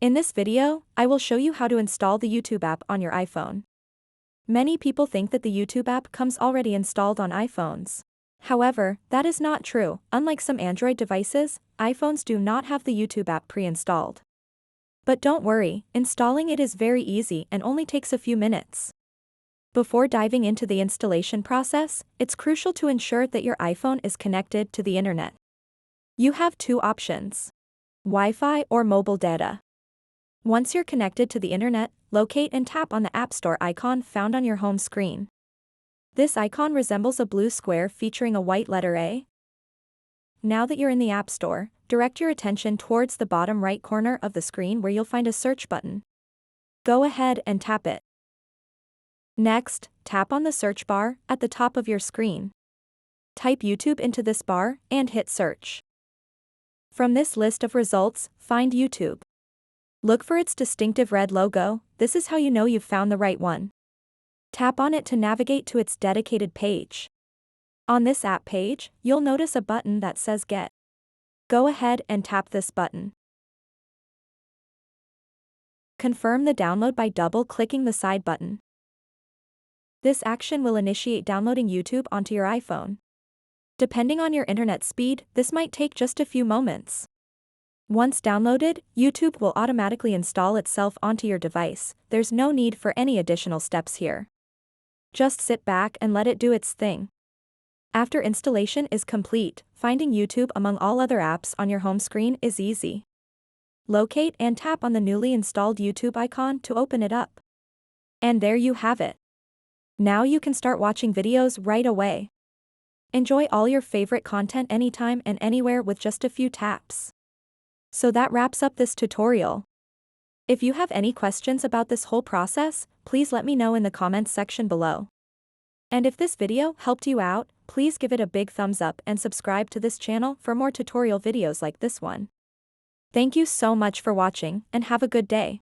In this video, I will show you how to install the YouTube app on your iPhone. Many people think that the YouTube app comes already installed on iPhones. However, that is not true. Unlike some Android devices, iPhones do not have the YouTube app pre-installed. But don't worry, installing it is very easy and only takes a few minutes. Before diving into the installation process, it's crucial to ensure that your iPhone is connected to the internet. You have two options: Wi-Fi or mobile data. Once you're connected to the internet, locate and tap on the App Store icon found on your home screen. This icon resembles a blue square featuring a white letter A. Now that you're in the App Store, direct your attention towards the bottom right corner of the screen where you'll find a search button. Go ahead and tap it. Next, tap on the search bar at the top of your screen. Type YouTube into this bar and hit search. From this list of results, find YouTube. Look for its distinctive red logo. This is how you know you've found the right one. Tap on it to navigate to its dedicated page. On this app page, you'll notice a button that says Get. Go ahead and tap this button. Confirm the download by double-clicking the side button. This action will initiate downloading YouTube onto your iPhone. Depending on your internet speed, this might take just a few moments. Once downloaded, YouTube will automatically install itself onto your device. There's no need for any additional steps here. Just sit back and let it do its thing. After installation is complete, finding YouTube among all other apps on your home screen is easy. Locate and tap on the newly installed YouTube icon to open it up. And there you have it. Now you can start watching videos right away. Enjoy all your favorite content anytime and anywhere with just a few taps. So that wraps up this tutorial. If you have any questions about this whole process, please let me know in the comments section below. And if this video helped you out, please give it a big thumbs up and subscribe to this channel for more tutorial videos like this one. Thank you so much for watching and have a good day.